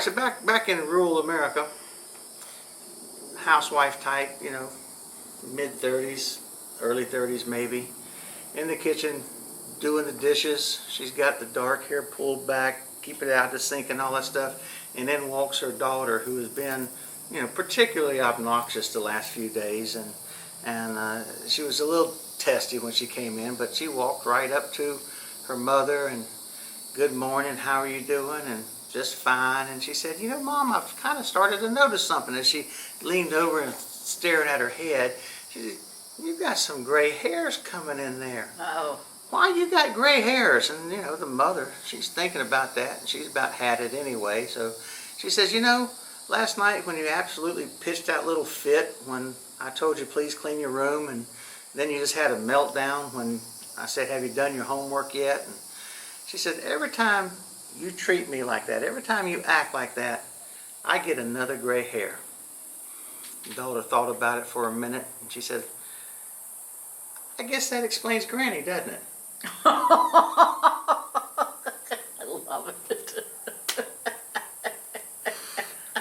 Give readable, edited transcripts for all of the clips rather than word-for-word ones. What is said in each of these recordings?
So back in rural America, housewife type, mid-30s, early 30s maybe, in the kitchen doing the dishes. She's got the dark hair pulled back, keep it out the sink and all that stuff, and then walks her daughter, who has been, particularly obnoxious the last few days, and she was a little testy when she came in, but she walked right up to her mother and, "Good morning, how are you doing?" And "Just fine." And she said, "Mom, I've kind of started to notice something." As she leaned over and staring at her head, she said, "You've got some gray hairs coming in there." Oh. "Why you got gray hairs?" And the mother, she's thinking about that, and she's about had it anyway. So she says, "Last night when you absolutely pitched that little fit when I told you please clean your room, and then you just had a meltdown when I said, 'Have you done your homework yet?'" And she said, "Every time you treat me like that, every time you act like that, I get another gray hair." The daughter thought about it for a minute, and she said, "I guess that explains Granny, doesn't it?" I love it.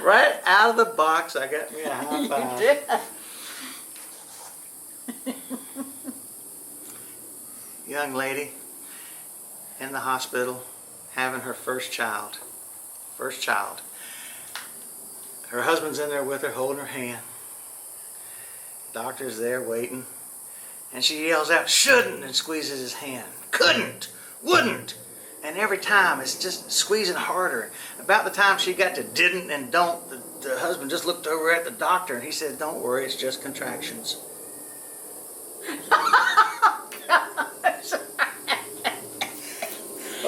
Right out of the box, I got me a high five. You did. Young lady in the hospital having her first child. Her husband's in there with her, holding her hand. Doctor's there waiting, and she yells out, "Shouldn't," and squeezes his hand. "Couldn't, wouldn't," and every time it's just squeezing harder. About the time she got to "didn't" and "don't," the husband just looked over at the doctor and he said, "Don't worry, it's just contractions."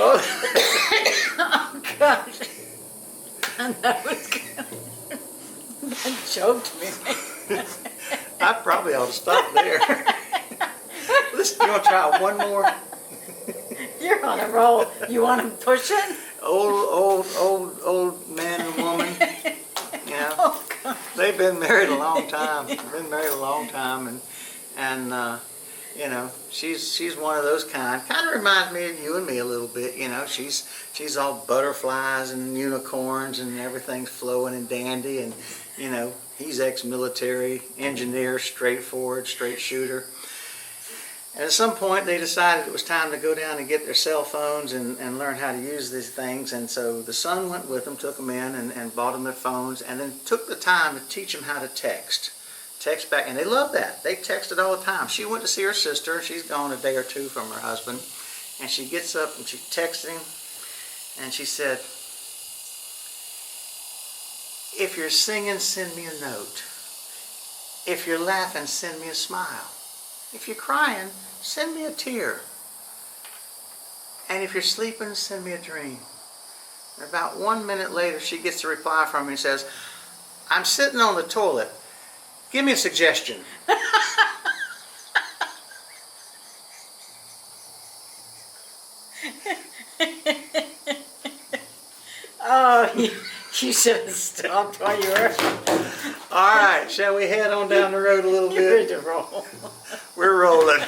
Oh, Oh gosh. And that was good. That choked me. I probably ought to stop there. Listen, you want to try one more? You're on a roll. You want to push it? Old man and woman. Oh God. They've been married a long time. And she's one of those kind. Kind of reminds me of you and me a little bit. She's all butterflies and unicorns and everything's flowing and dandy. And he's ex-military, engineer, straightforward, straight shooter. And at some point they decided it was time to go down and get their cell phones and learn how to use these things. And so the son went with them, took them in and bought them their phones, and then took the time to teach them how to text back. And they love that. They texted all the time. She went to see her sister. She's gone a day or two from her husband. And she gets up and she texts him. And she said, "If you're singing, send me a note. If you're laughing, send me a smile. If you're crying, send me a tear. And if you're sleeping, send me a dream." And about 1 minute later, she gets a reply from him and says, "I'm sitting on the toilet. Give me a suggestion." Oh, you should have stopped while you were. All right, shall we head on down the road a little You're ready bit? to roll. We're rolling.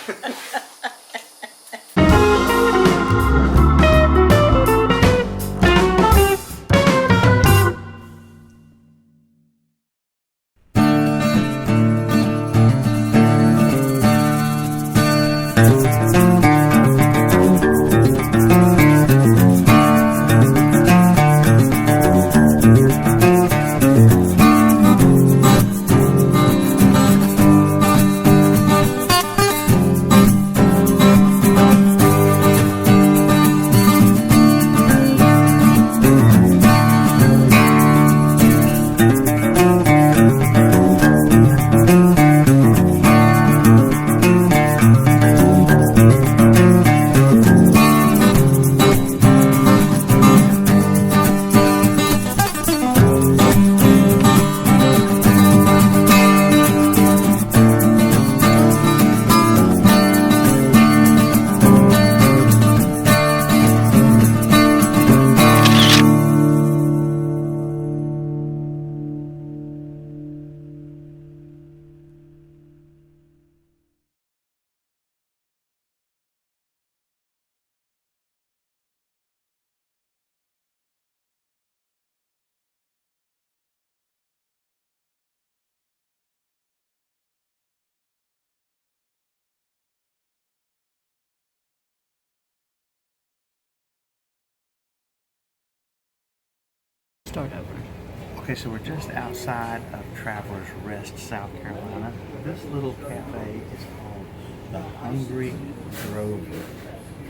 Start over. Okay, so we're just outside of Travelers Rest, South Carolina. This little cafe is called the Hungry Drover.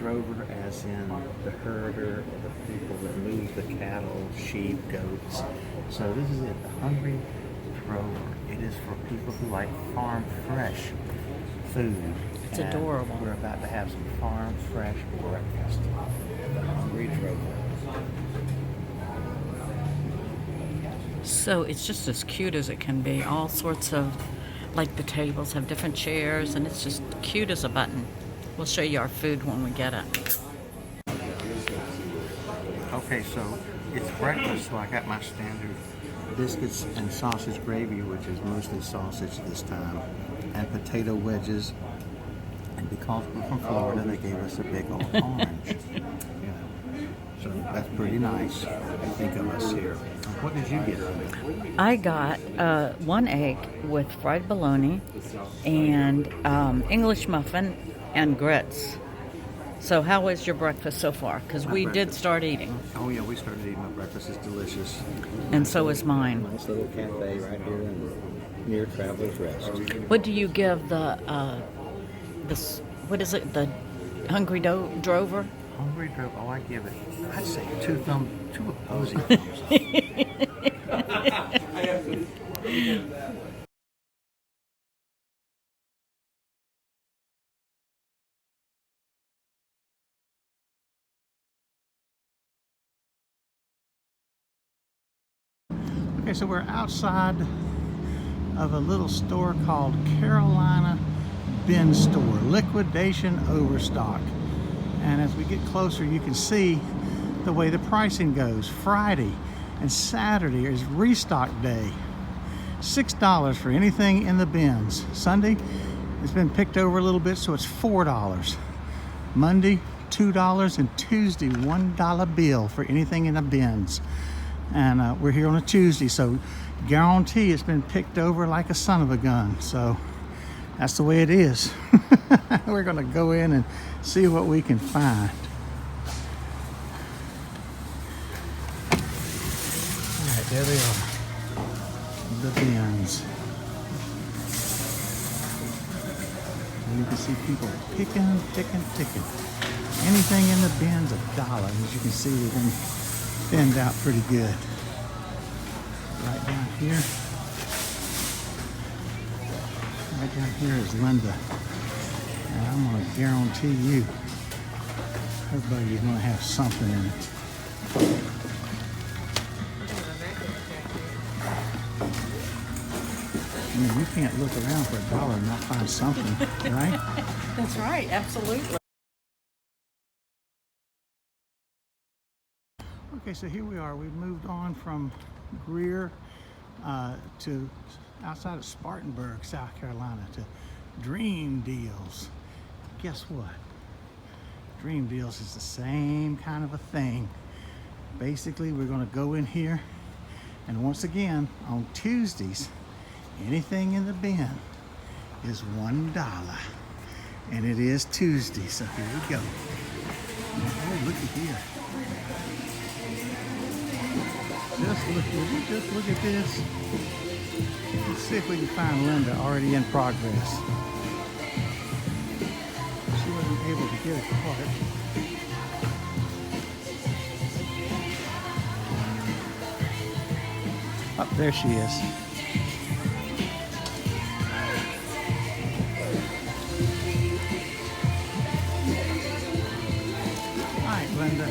Drover as in the herder, the people that move the cattle, sheep, goats. So this is it, the Hungry Drover. It is for people who like farm fresh food. It's And adorable. We're about to have some farm fresh breakfast. The Hungry Drover. So it's just as cute as it can be. All sorts of, like the tables have different chairs, and it's just cute as a button. We'll show you our food when we get it. Okay, so it's breakfast, so I got my standard biscuits and sausage gravy, which is mostly sausage this time, and potato wedges. And because we're from Florida, they gave us a big old orange. So that's pretty nice. I think of us here. What did you get? I got 1 egg with fried bologna and English muffin and grits. So how was your breakfast so far? Because we did start eating. Oh yeah, we started eating. My breakfast is delicious. And so is mine. Nice little cafe right here near Travelers Rest. What do you give the what is it, the Hungry Drover? Hungry Drover. Oh, I give it. I'd say two opposing thumbs up. Okay, so we're outside of a little store called Carolina Bin Store, liquidation overstock. And as we get closer, you can see the way the pricing goes. Friday and Saturday is restock day. $6 for anything in the bins. Sunday, it's been picked over a little bit, so it's $4. Monday, $2, and Tuesday, $1 bill for anything in the bins. And we're here on a Tuesday, so guarantee it's been picked over like a son of a gun. So that's the way it is. We're gonna go in and see what we can find. All right, there they are, the bins. And you can see people picking. Anything in the bin's $1. As you can see, they've been thinned out pretty good. Right down here is Linda. And I'm gonna guarantee you, everybody's gonna have something in it. I mean, you can't look around for $1 and not find something, right? That's right, absolutely. Okay, so here we are. We've moved on from Greer to outside of Spartanburg, South Carolina, to Dream Deals. Guess what? Dream Deals is the same kind of a thing. Basically, we're going to go in here, and once again, on Tuesdays, anything in the bin is $1. And it is Tuesday, so here we go. Oh, look at here. Just look at this. Let's see if we can find Linda already in progress. She wasn't able to get a cart. Oh, there she is. All right, Linda.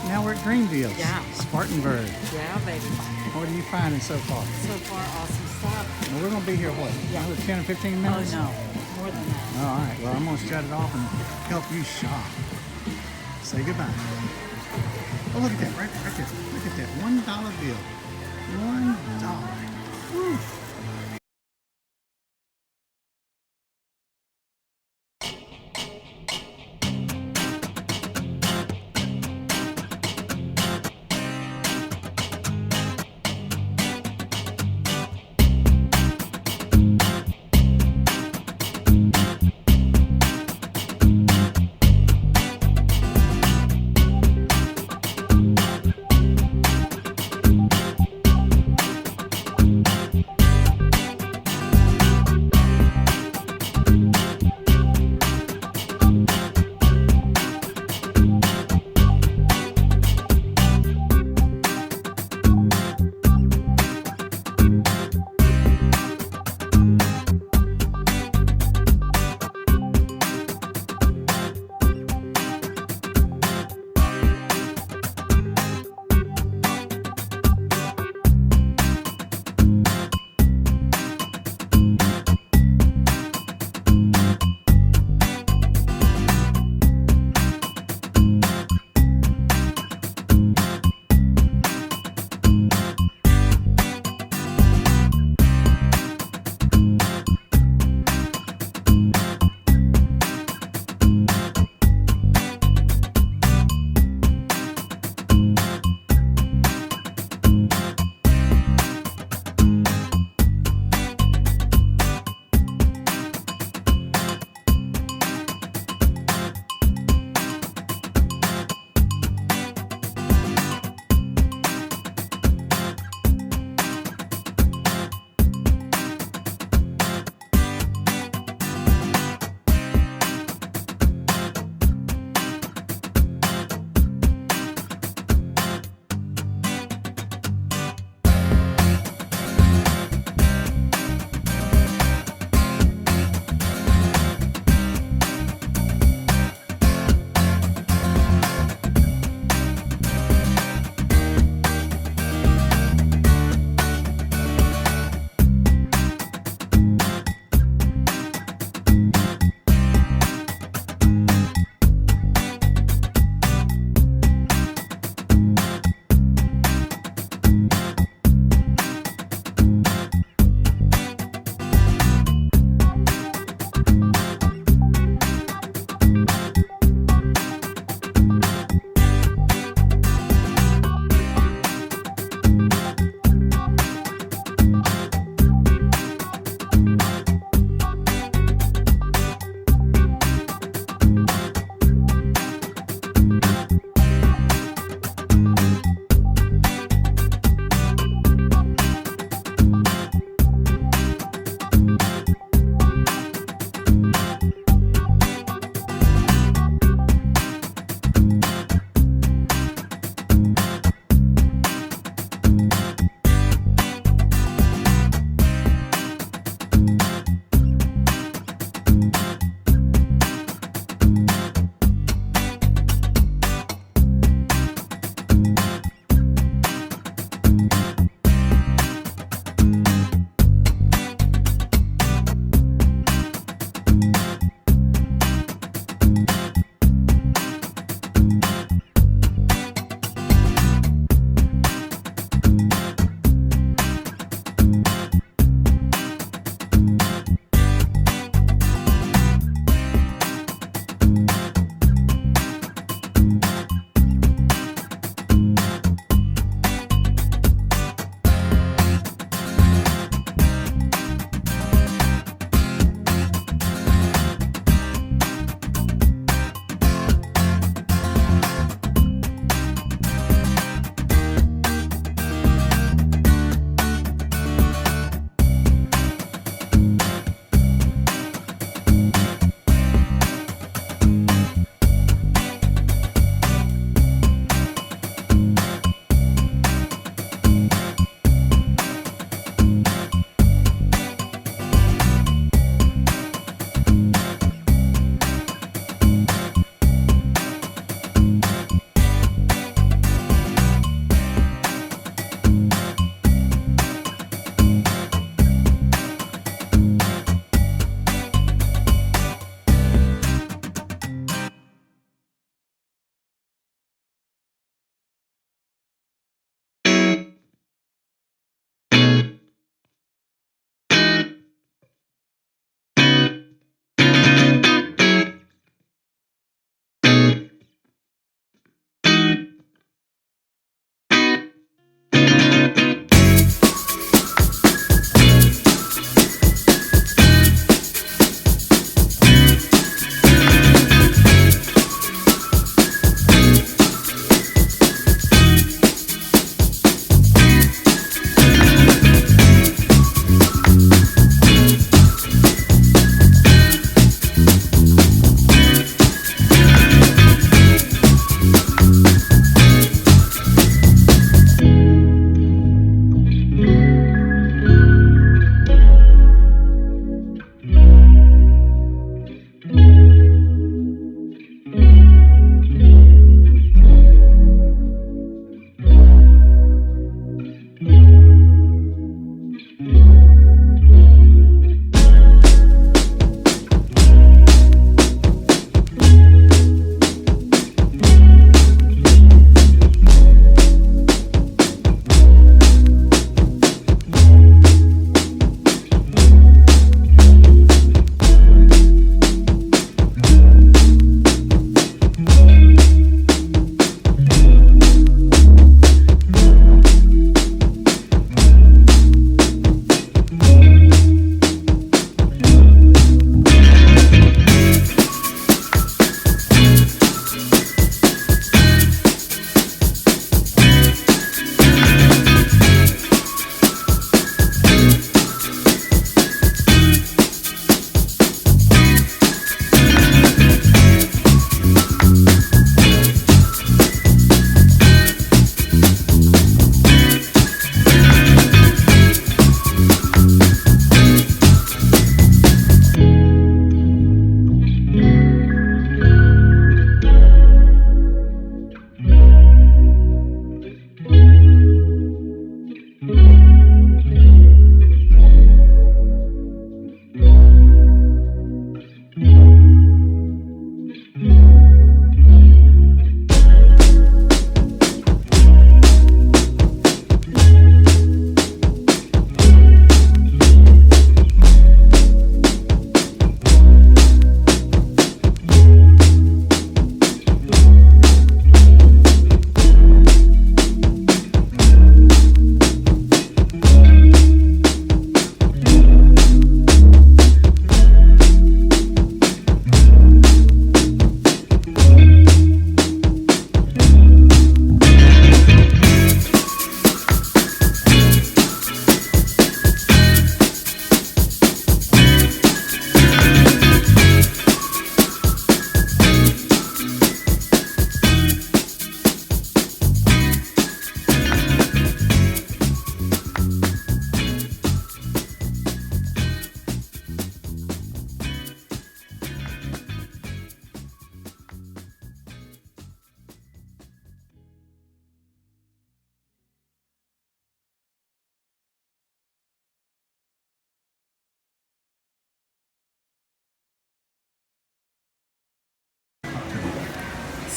Now we're at Dream Deals. Yeah. Spartanburg. Yeah, baby. What are you finding so far? So far, awesome stuff. Well, we're going to be here, what, another 10 or 15 minutes? Oh, no. More than that. All right, well, I'm going to shut it off and help you shop. Say goodbye. Oh, look at that, right there. Look at that, $1 bill. $1. Woo.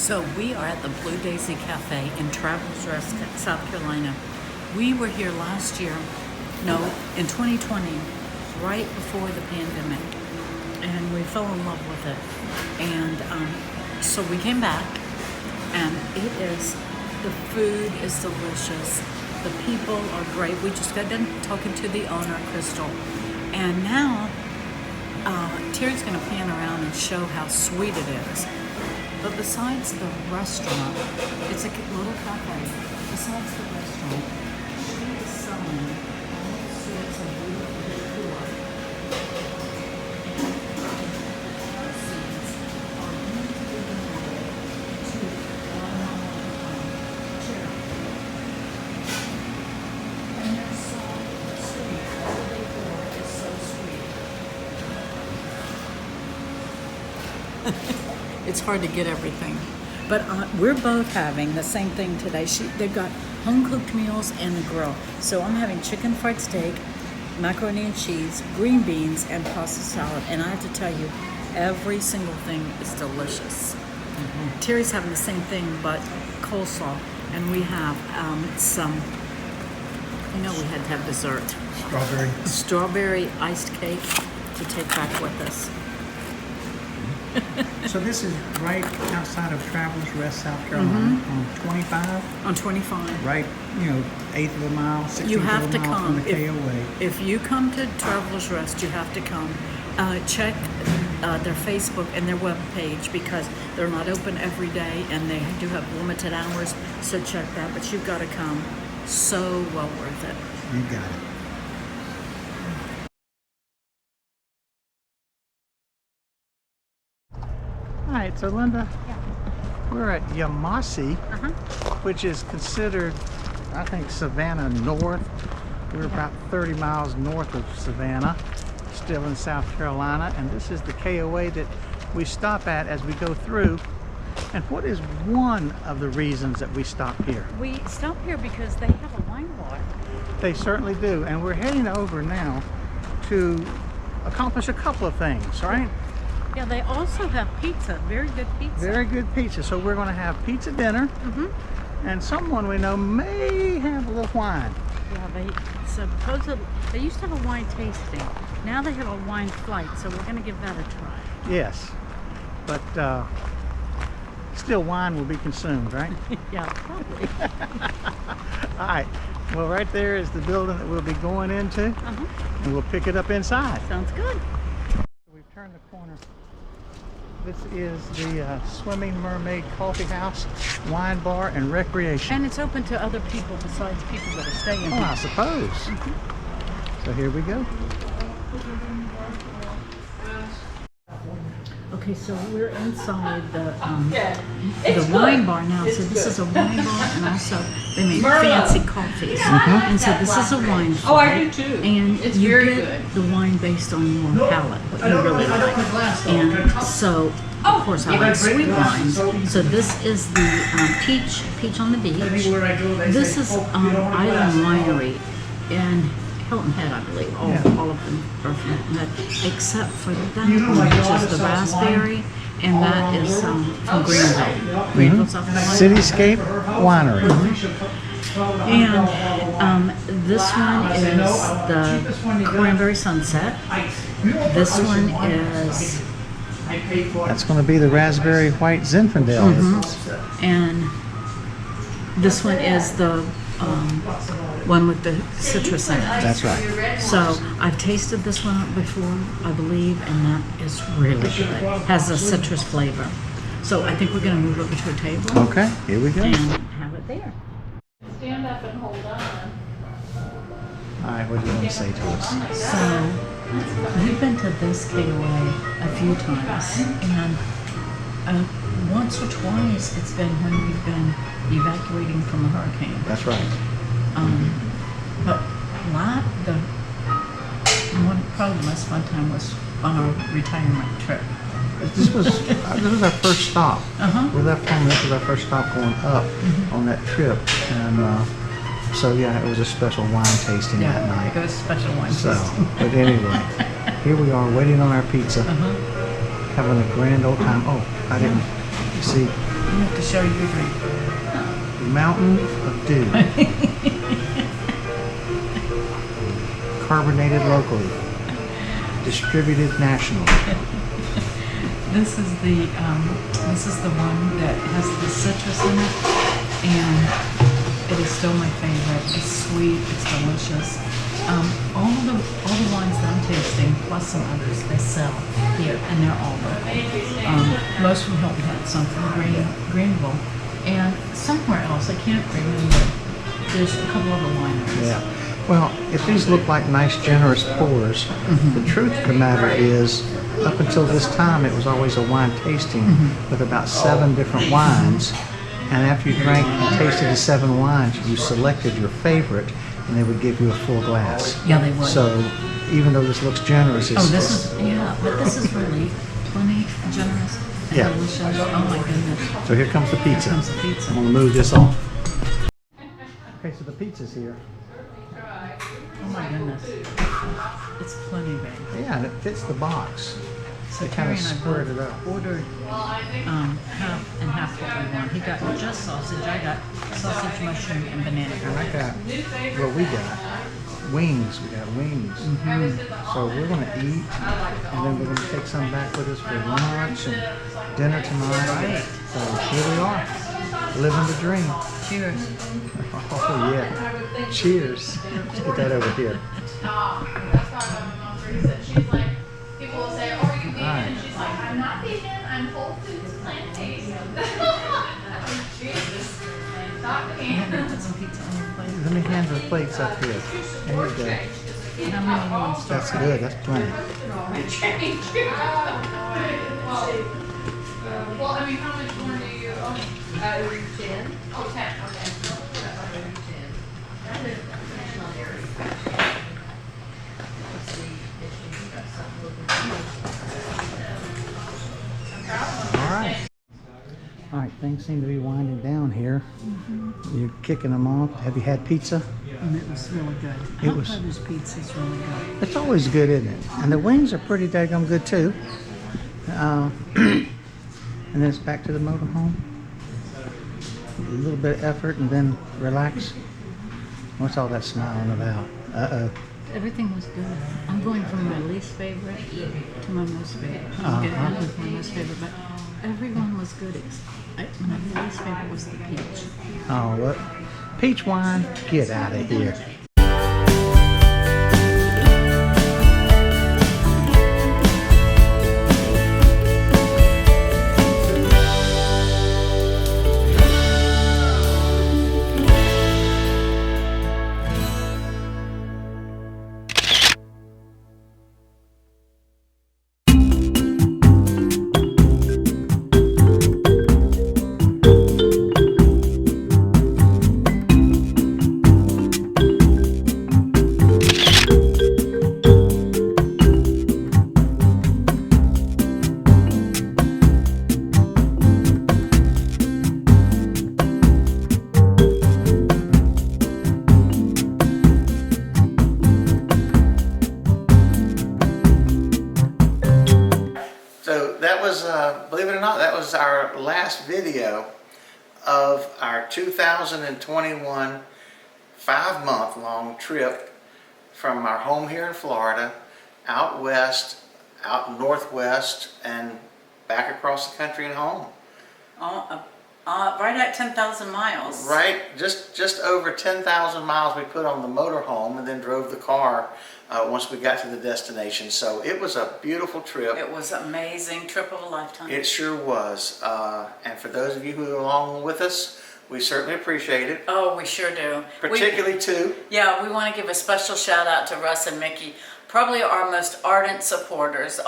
So we are at the Blue Daisy Cafe in Travelers Rest, South Carolina. We were here last year, no, in 2020, right before the pandemic, and we fell in love with it. And so we came back, and the food is delicious. The people are great. We just got done talking to the owner, Crystal, and now Terry's going to pan around and show how sweet it is. But besides the restaurant, it's a little cafe. Besides the restaurant, she is selling all sorts of beautiful decor. Proceeds are going to be donated to charity. And they're so sweet. All the decor is so sweet. It's hard to get everything. But we're both having the same thing today. They've got home-cooked meals and the grill. So I'm having chicken fried steak, macaroni and cheese, green beans, and pasta salad. And I have to tell you, every single thing is delicious. Mm-hmm. Terry's having the same thing, but coleslaw. And we have some, we had to have dessert. Strawberry iced cake to take back with us. So this is right outside of Travelers Rest, South Carolina, on 25. On 25. Right, eighth of a mile, 16th You have of to a mile come. from the KOA. If you come to Travelers Rest, you have to come. Check their Facebook and their web page because they're not open every day and they do have limited hours. So check that. But you've got to come. So well worth it. You got it. All right, so Linda, we're at Yamasi, which is considered, I think, Savannah North. We're about 30 miles north of Savannah, still in South Carolina, and this is the KOA that we stop at as we go through. And what is one of the reasons that we stop here? We stop here because they have a wine bar. They certainly do, and we're heading over now to accomplish a couple of things, right? Yeah, they also have pizza, very good pizza. Very good pizza. So we're going to have pizza dinner, and someone we know may have a little wine. Yeah, they used to have a wine tasting. Now they have a wine flight, so we're going to give that a try. Yes, but still wine will be consumed, right? Yeah, probably. All right. Well, right there is the building that we'll be going into, and we'll pick it up inside. Sounds good. We've turned the corner. This is the Swimming Mermaid Coffee House, Wine Bar, and Recreation. And it's open to other people besides people that are staying Oh, here. I suppose. So here we go. Okay, so we're inside the wine bar now. So this is a wine bar, and also they make fancy coffees. And so this is a wine flight. Oh, I do too. And It's you very get good. the wine based on your palate, what you really like. And so, of course, I like sweet wines. So this is the peach on the beach. This is Island Winery in Hilton Head, I believe. All of them are from Hilton Head, except for that one, which is the raspberry, and that is from Greenville, South Carolina. Cityscape Winery. And this one is the Cranberry Sunset. This one is, That's going to be the Raspberry White Zinfandel. and this one is the one with the citrus in it. That's right. So I've tasted this one before, I believe, and that is really good. Has a citrus flavor. So I think we're going to move over to a table Okay, here we go. and have it there. Stand up and hold on. All right, what do you want to say to us? So we've been to this KOA a few times, and once or twice it's been when we've been evacuating from a hurricane. That's right. But probably the most fun time was on our retirement trip. This was our first stop. We left home. This was our first stop going up on that trip, and so yeah, it was a special wine tasting that night. It was special wine So, tasting. but anyway, here we are waiting on our pizza, having a grand old time. Oh, I didn't see. You have to show your drink. Mountain of Dew. Carbonated locally. Distributed nationally. This is the one that has the citrus in it, and it is still my favorite. It's sweet, it's delicious. All the wines that I'm tasting, plus some others, they sell here, and they're all local. Most from Hilton Head, some from Greenville, and somewhere else, I can't remember. There's a couple other wineries. Yeah. Well, if these look like nice, generous pours, the truth of the matter is, up until this time, it was always a wine tasting with about 7 different wines. And after you drank and tasted the 7 wines, you selected your favorite, and they would give you a full glass. Yeah, they would. So, even though this looks generous, it's, Oh, this is, yeah, but this is really plenty generous and Yeah. delicious. Oh my goodness. so here comes the Here pizza. comes the pizza. I'm gonna move this off. Okay, so the pizza's here. Oh my goodness. It's plenty big. Yeah, and it fits the box. So They Terry kinda and I squared both it up. ordered half and half what we want. He got just sausage. I got sausage, mushroom, and banana And bread. I got, well, we got wings. We got wings. So we're gonna eat, and then we're gonna take some back with us for lunch and dinner tonight. Right. So here we are, living the dream. Cheers. Oh yeah. Cheers. Let's get that over here. That's why my mom said she's like, people will say, "Oh, are you vegan?" Right. And she's like, "I'm not vegan. I'm Whole Foods plant-based." Jesus, stop me. Put some pizza on your plate. Let me hand the plates up here. There you go. How many you want to start? That's good. That's plenty. Change. Well, I mean, how much more do you own? 10. Oh, 10. Okay. All right. All right, things seem to be winding down here. You're kicking them off. Have you had pizza? And it was really good. It Hot was- Brothers pizza is really good. It's always good, isn't it? And the wings are pretty daggum good too. And then it's back to the motorhome. A little bit of effort and then relax. What's all that smiling about? Uh-oh. Everything was good. I'm going from my least favorite to my most favorite. I'm getting Uh-huh. with my most favorite, but everyone was good. My least favorite was the peach. Oh, what? Peach wine? Get out of here. So that was, believe it or not, that was our last video of our 2021 5-month-long trip from our home here in Florida, out west, out northwest, and back across the country and home. Right at 10,000 miles. Right, just over 10,000 miles we put on the motorhome and then drove the car once we got to the destination. So it was a beautiful trip. It was amazing. Trip of a lifetime. It sure was. And for those of you who are along with us, we certainly appreciate it. Oh, we sure do. Particularly too. Yeah, we want to give a special shout out to Russ and Mickey, probably our most ardent supporters.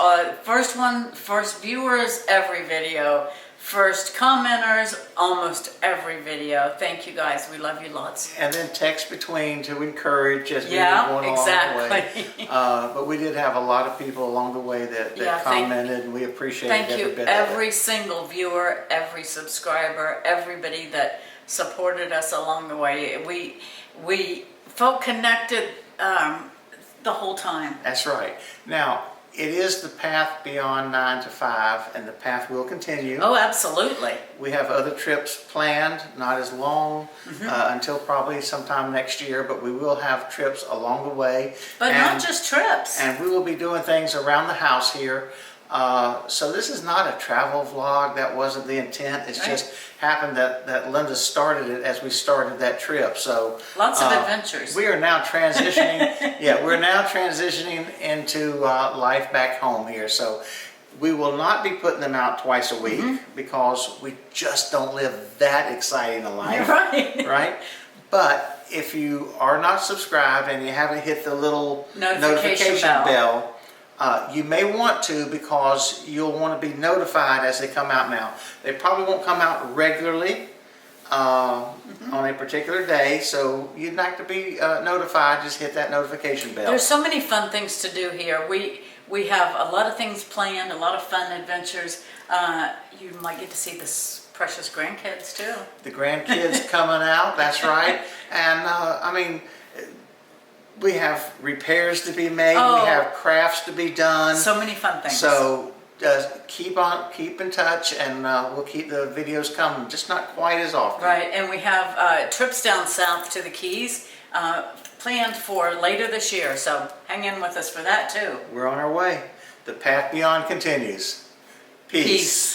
First viewers every video, first commenters almost every video. Thank you guys, we love you lots. And then text between to encourage as we were Yeah, going along exactly. the way. But we did have a lot of people along the way that Yeah, commented, and we appreciated Thank every you, bit of every it. single viewer, every subscriber, everybody that supported us along the way. We felt connected the whole time. That's right. Now, it is the path beyond 9 to 5, and the path will continue. Oh, absolutely. We have other trips planned, not as long, until probably sometime next year, but we will have trips along the way. But And- not just trips. And we will be doing things around the house here. So this is not a travel vlog. That wasn't the intent. It's Right. just happened that Linda started it as we started that trip. So Lots of adventures. we are now transitioning. Yeah, we're now transitioning into life back home here. So we will not be putting them out twice a week because we just don't live that exciting a life. Right. Right? But if you are not subscribed and you haven't hit the little Notification bell. you may want to, because you'll want to be notified as they come out now. They probably won't come out regularly on a particular day, so you'd like to be notified. Just hit that notification bell. There's so many fun things to do here. We have a lot of things planned, a lot of fun adventures. You might get to see this precious grandkids too. The grandkids coming out, that's right. And I mean, we have repairs to be made, Oh. we have crafts to be done. So many fun things. So keep in touch, and we'll keep the videos coming, just not quite as often. Right, and we have trips down south to the Keys planned for later this year, so hang in with us for that too. We're on our way. The path beyond continues. Peace.